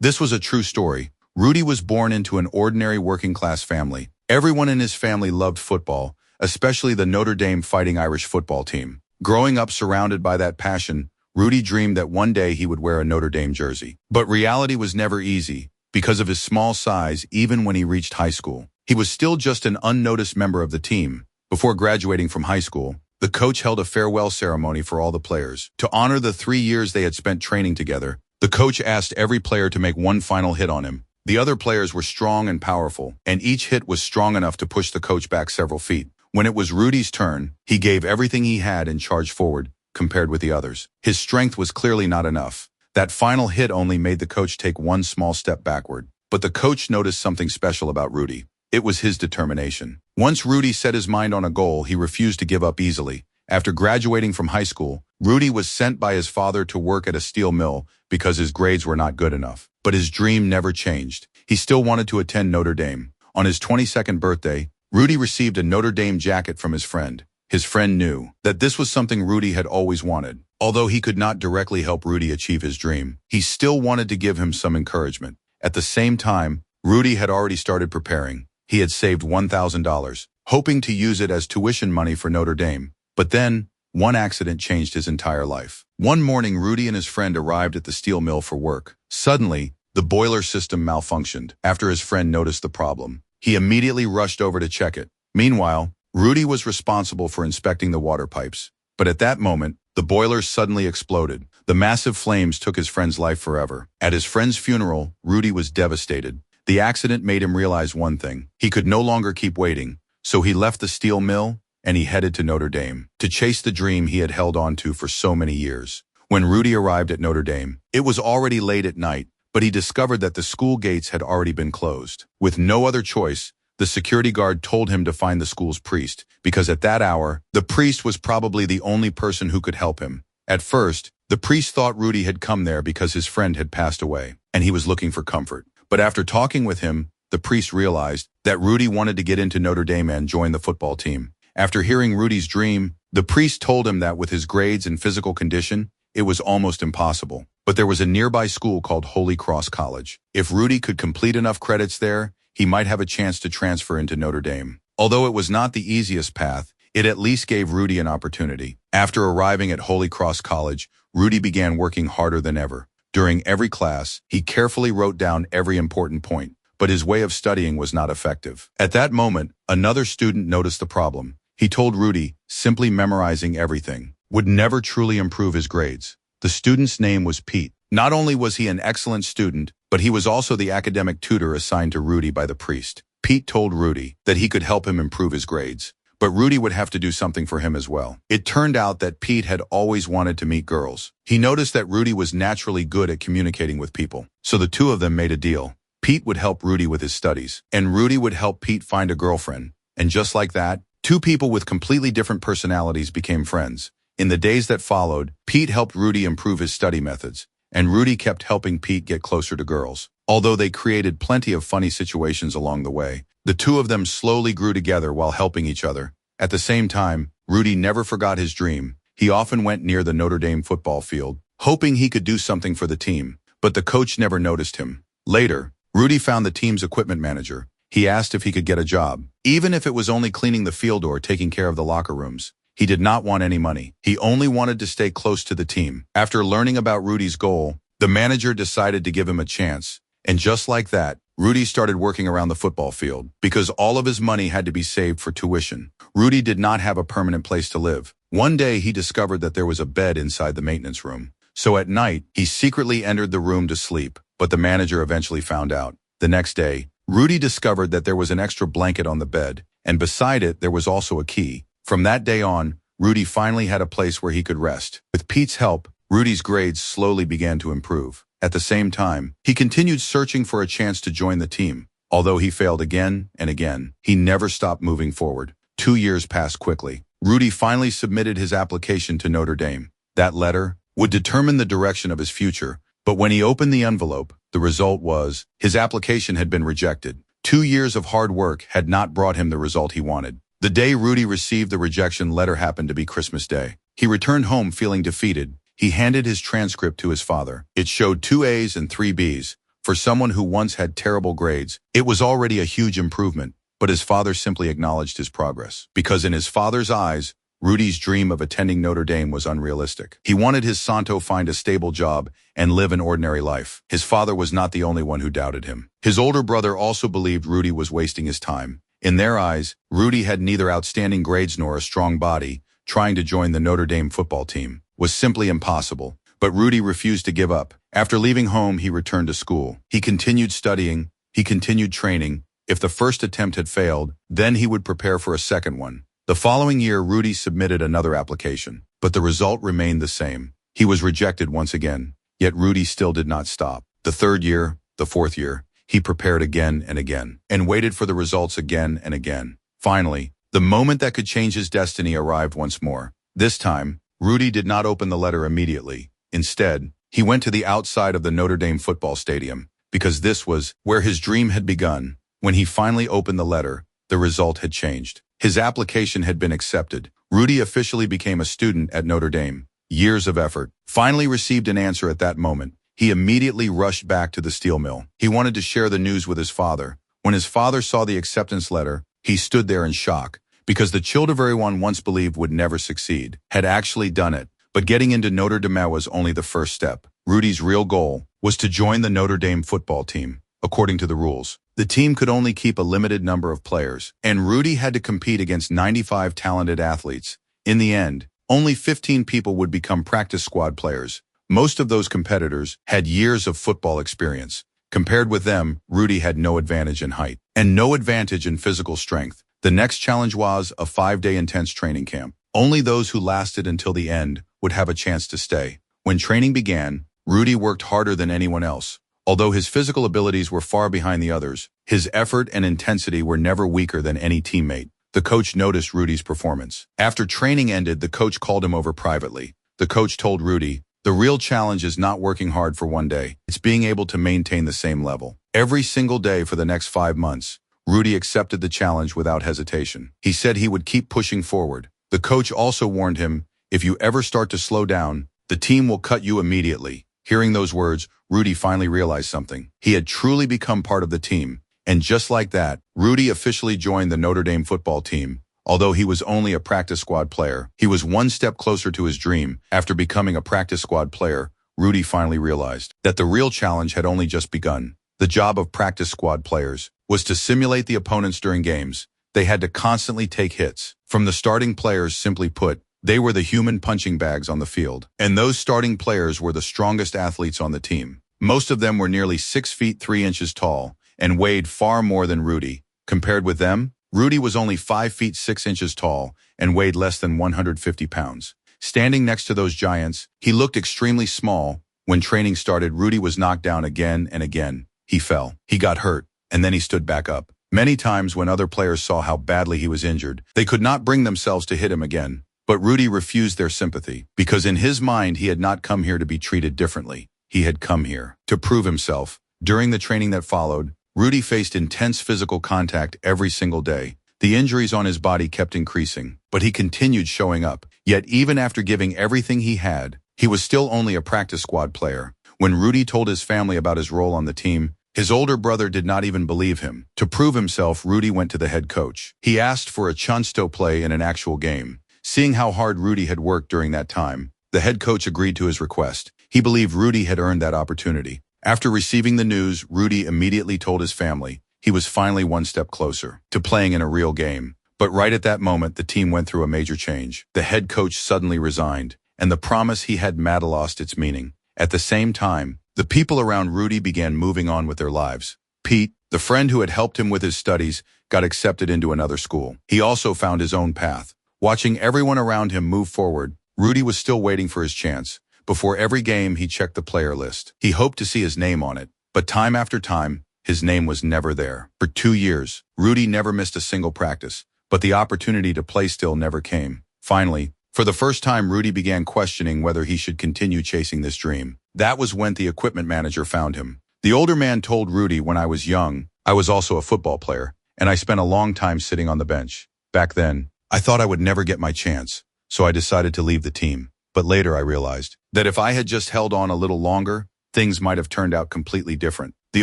This was a true story. Rudy was born into an ordinary working-class family. Everyone in his family loved football, especially the Notre Dame Fighting Irish football team. Growing up surrounded by that passion, Rudy dreamed that one day he would wear a Notre Dame jersey. But reality was never easy. Because of his small size, even when he reached high school, he was still just an unnoticed member of the team. Before graduating from high school, the coach held a farewell ceremony for all the players. To honor the 3 years they had spent training together, the coach asked every player to make one final hit on him. The other players were strong and powerful, and each hit was strong enough to push the coach back several feet. When it was Rudy's turn, he gave everything he had and charged forward, compared with the others. His strength was clearly not enough. That final hit only made the coach take one small step backward. But the coach noticed something special about Rudy. It was his determination. Once Rudy set his mind on a goal, he refused to give up easily. After graduating from high school, Rudy was sent by his father to work at a steel mill because his grades were not good enough. But his dream never changed. He still wanted to attend Notre Dame. On his 22nd birthday, Rudy received a Notre Dame jacket from his friend. His friend knew that this was something Rudy had always wanted. Although he could not directly help Rudy achieve his dream, he still wanted to give him some encouragement. At the same time, Rudy had already started preparing. He had saved $1,000, hoping to use it as tuition money for Notre Dame. But then, one accident changed his entire life. One morning, Rudy and his friend arrived at the steel mill for work. Suddenly, the boiler system malfunctioned. After his friend noticed the problem, he immediately rushed over to check it. Meanwhile, Rudy was responsible for inspecting the water pipes. But at that moment, the boiler suddenly exploded. The massive flames took his friend's life forever. At his friend's funeral, Rudy was devastated. The accident made him realize one thing. He could no longer keep waiting. So he left the steel mill and he headed to Notre Dame to chase the dream he had held on to for so many years. When Rudy arrived at Notre Dame, it was already late at night, but he discovered that the school gates had already been closed. With no other choice, the security guard told him to find the school's priest, because at that hour, the priest was probably the only person who could help him. At first, the priest thought Rudy had come there because his friend had passed away, and he was looking for comfort. But after talking with him, the priest realized that Rudy wanted to get into Notre Dame and join the football team. After hearing Rudy's dream, the priest told him that with his grades and physical condition, it was almost impossible. But there was a nearby school called Holy Cross College. If Rudy could complete enough credits there, he might have a chance to transfer into Notre Dame. Although it was not the easiest path, it at least gave Rudy an opportunity. After arriving at Holy Cross College, Rudy began working harder than ever. During every class, he carefully wrote down every important point, but his way of studying was not effective. At that moment, another student noticed the problem. He told Rudy simply memorizing everything would never truly improve his grades. The student's name was Pete. Not only was he an excellent student, but he was also the academic tutor assigned to Rudy by the priest. Pete told Rudy that he could help him improve his grades, but Rudy would have to do something for him as well. It turned out that Pete had always wanted to meet girls. He noticed that Rudy was naturally good at communicating with people, so the two of them made a deal. Pete would help Rudy with his studies, and Rudy would help Pete find a girlfriend. And just like that, two people with completely different personalities became friends. In the days that followed, Pete helped Rudy improve his study methods, and Rudy kept helping Pete get closer to girls. Although they created plenty of funny situations along the way, the two of them slowly grew together while helping each other. At the same time, Rudy never forgot his dream. He often went near the Notre Dame football field, hoping he could do something for the team, but the coach never noticed him. Later, Rudy found the team's equipment manager. He asked if he could get a job, even if it was only cleaning the field or taking care of the locker rooms. He did not want any money. He only wanted to stay close to the team. After learning about Rudy's goal, the manager decided to give him a chance. And just like that, Rudy started working around the football field because all of his money had to be saved for tuition. Rudy did not have a permanent place to live. One day, he discovered that there was a bed inside the maintenance room. So at night, he secretly entered the room to sleep, but the manager eventually found out. The next day, Rudy discovered that there was an extra blanket on the bed, and beside it, there was also a key. From that day on, Rudy finally had a place where he could rest. With Pete's help, Rudy's grades slowly began to improve. At the same time, he continued searching for a chance to join the team. Although he failed again and again, he never stopped moving forward. 2 years passed quickly. Rudy finally submitted his application to Notre Dame. That letter would determine the direction of his future, but when he opened the envelope, the result was his application had been rejected. 2 years of hard work had not brought him the result he wanted. The day Rudy received the rejection letter happened to be Christmas Day. He returned home feeling defeated. He handed his transcript to his father. It showed 2 A's and 3 B's. For someone who once had terrible grades, it was already a huge improvement, but his father simply acknowledged his progress. Because in his father's eyes, Rudy's dream of attending Notre Dame was unrealistic. He wanted his son to find a stable job and live an ordinary life. His father was not the only one who doubted him. His older brother also believed Rudy was wasting his time. In their eyes, Rudy had neither outstanding grades nor a strong body. Trying to join the Notre Dame football team was simply impossible. But Rudy refused to give up. After leaving home, he returned to school. He continued studying. He continued training. If the first attempt had failed, then he would prepare for a second one. The following year, Rudy submitted another application, but the result remained the same. He was rejected once again, yet Rudy still did not stop. The third year, the fourth year, he prepared again and again, and waited for the results again and again. Finally, the moment that could change his destiny arrived once more. This time, Rudy did not open the letter immediately. Instead, he went to the outside of the Notre Dame football stadium, because this was where his dream had begun. When he finally opened the letter, the result had changed. His application had been accepted. Rudy officially became a student at Notre Dame. Years of effort finally received an answer at that moment. He immediately rushed back to the steel mill. He wanted to share the news with his father. When his father saw the acceptance letter, he stood there in shock, because the child everyone once believed would never succeed had actually done it. But getting into Notre Dame was only the first step. Rudy's real goal was to join the Notre Dame football team. According to the rules, the team could only keep a limited number of players, and Rudy had to compete against 95 talented athletes. In the end, only 15 people would become practice squad players. Most of those competitors had years of football experience. Compared with them, Rudy had no advantage in height and no advantage in physical strength. The next challenge was a 5-day intense training camp. Only those who lasted until the end would have a chance to stay. When training began, Rudy worked harder than anyone else. Although his physical abilities were far behind the others, his effort and intensity were never weaker than any teammate. The coach noticed Rudy's performance. After training ended, the coach called him over privately. The coach told Rudy, "The real challenge is not working hard for one day. It's being able to maintain the same level. Every single day for the next 5 months." Rudy accepted the challenge without hesitation. He said he would keep pushing forward. The coach also warned him, "If you ever start to slow down, the team will cut you immediately." Hearing those words, Rudy finally realized something. He had truly become part of the team. And just like that, Rudy officially joined the Notre Dame football team. Although he was only a practice squad player, he was one step closer to his dream. After becoming a practice squad player, Rudy finally realized that the real challenge had only just begun. The job of practice squad players was to simulate the opponents during games. They had to constantly take hits from the starting players. Simply put, they were the human punching bags on the field. And those starting players were the strongest athletes on the team. Most of them were nearly 6 feet 3 inches tall and weighed far more than Rudy. Compared with them, Rudy was only 5 feet 6 inches tall and weighed less than 150 pounds. Standing next to those giants, he looked extremely small. When training started, Rudy was knocked down again and again. He fell, he got hurt, and then he stood back up. Many times when other players saw how badly he was injured, they could not bring themselves to hit him again. But Rudy refused their sympathy, because in his mind he had not come here to be treated differently. He had come here to prove himself. During the training that followed, Rudy faced intense physical contact every single day. The injuries on his body kept increasing, but he continued showing up. Yet even after giving everything he had, he was still only a practice squad player. When Rudy told his family about his role on the team, his older brother did not even believe him. To prove himself, Rudy went to the head coach. He asked for a chance to play in an actual game. Seeing how hard Rudy had worked during that time, the head coach agreed to his request. He believed Rudy had earned that opportunity. After receiving the news, Rudy immediately told his family he was finally one step closer to playing in a real game. But right at that moment, the team went through a major change. The head coach suddenly resigned, and the promise he had made lost its meaning. At the same time, the people around Rudy began moving on with their lives. Pete, the friend who had helped him with his studies, got accepted into another school. He also found his own path. Watching everyone around him move forward, Rudy was still waiting for his chance. Before every game, he checked the player list. He hoped to see his name on it, but time after time, his name was never there. For 2 years, Rudy never missed a single practice, but the opportunity to play still never came. Finally, for the first time, Rudy began questioning whether he should continue chasing this dream. That was when the equipment manager found him. The older man told Rudy, "When I was young, I was also a football player, and I spent a long time sitting on the bench. Back then, I thought I would never get my chance, so I decided to leave the team. But later I realized that if I had just held on a little longer, things might have turned out completely different." The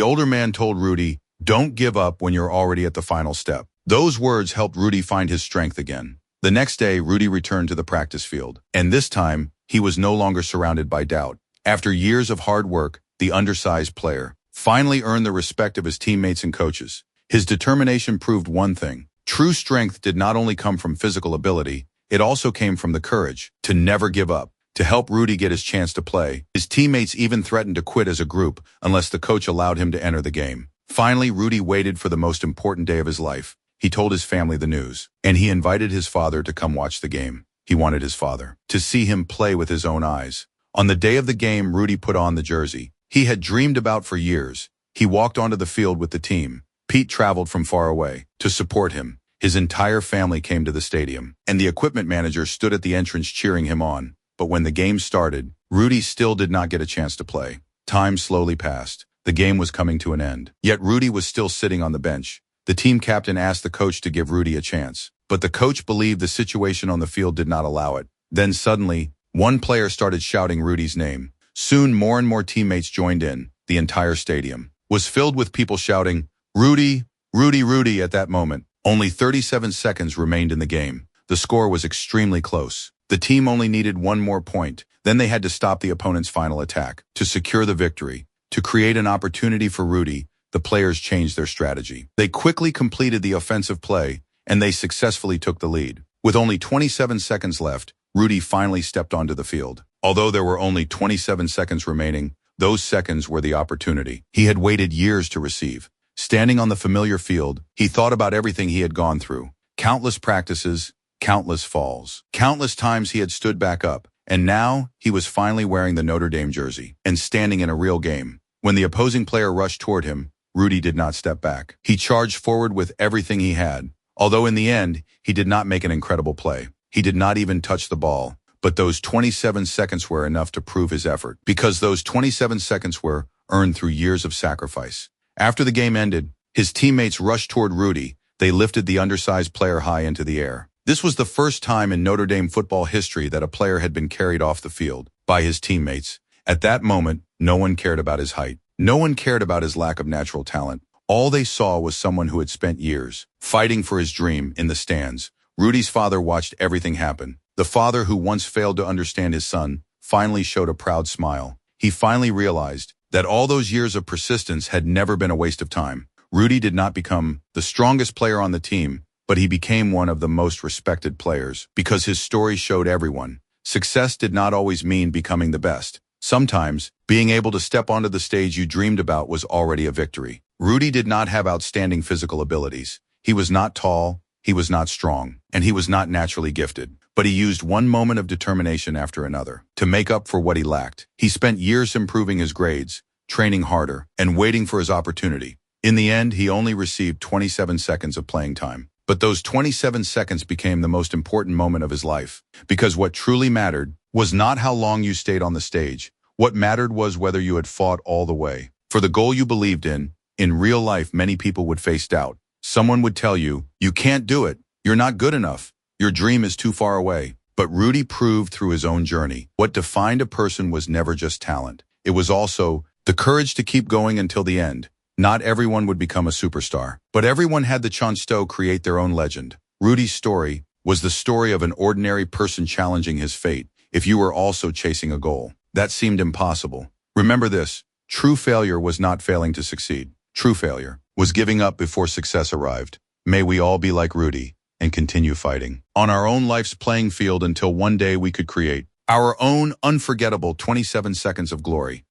older man told Rudy, "Don't give up when you're already at the final step." Those words helped Rudy find his strength again. The next day, Rudy returned to the practice field, and this time, he was no longer surrounded by doubt. After years of hard work, the undersized player finally earned the respect of his teammates and coaches. His determination proved one thing: true strength did not only come from physical ability, it also came from the courage to never give up. To help Rudy get his chance to play, his teammates even threatened to quit as a group unless the coach allowed him to enter the game. Finally, Rudy waited for the most important day of his life. He told his family the news, and he invited his father to come watch the game. He wanted his father to see him play with his own eyes. On the day of the game, Rudy put on the jersey he had dreamed about for years. He walked onto the field with the team. Pete traveled from far away to support him. His entire family came to the stadium, and the equipment manager stood at the entrance cheering him on. But when the game started, Rudy still did not get a chance to play. Time slowly passed. The game was coming to an end. Yet Rudy was still sitting on the bench. The team captain asked the coach to give Rudy a chance, but the coach believed the situation on the field did not allow it. Then suddenly, one player started shouting Rudy's name. Soon more and more teammates joined in. The entire stadium was filled with people shouting, "Rudy, Rudy, Rudy." At that moment, only 37 seconds remained in the game. The score was extremely close. The team only needed one more point. Then they had to stop the opponent's final attack to secure the victory. To create an opportunity for Rudy, the players changed their strategy. They quickly completed the offensive play, and they successfully took the lead. With only 27 seconds left, Rudy finally stepped onto the field. Although there were only 27 seconds remaining, those seconds were the opportunity he had waited years to receive. Standing on the familiar field, he thought about everything he had gone through. Countless practices, countless falls, countless times he had stood back up, and now he was finally wearing the Notre Dame jersey and standing in a real game. When the opposing player rushed toward him, Rudy did not step back. He charged forward with everything he had. Although in the end, he did not make an incredible play. He did not even touch the ball. But those 27 seconds were enough to prove his effort, because those 27 seconds were earned through years of sacrifice. After the game ended, his teammates rushed toward Rudy. They lifted the undersized player high into the air. This was the first time in Notre Dame football history that a player had been carried off the field by his teammates. At that moment, no one cared about his height. No one cared about his lack of natural talent. All they saw was someone who had spent years fighting for his dream in the stands. Rudy's father watched everything happen. The father who once failed to understand his son finally showed a proud smile. He finally realized that all those years of persistence had never been a waste of time. Rudy did not become the strongest player on the team, but he became one of the most respected players because his story showed everyone success did not always mean becoming the best. Sometimes, being able to step onto the stage you dreamed about was already a victory. Rudy did not have outstanding physical abilities. He was not tall, he was not strong, and he was not naturally gifted. But he used one moment of determination after another to make up for what he lacked. He spent years improving his grades, training harder, and waiting for his opportunity. In the end, he only received 27 seconds of playing time. But those 27 seconds became the most important moment of his life, because what truly mattered was not how long you stayed on the stage. What mattered was whether you had fought all the way for the goal you believed in. In real life, many people would face doubt. Someone would tell you, "You can't do it. You're not good enough. Your dream is too far away." But Rudy proved through his own journey what defined a person was never just talent. It was also the courage to keep going until the end. Not everyone would become a superstar, but everyone had the chance to create their own legend. Rudy's story was the story of an ordinary person challenging his fate. If you were also chasing a goal that seemed impossible, remember this: true failure was not failing to succeed. True failure was giving up before success arrived. May we all be like Rudy and continue fighting on our own life's playing field until one day we could create our own unforgettable 27 seconds of glory.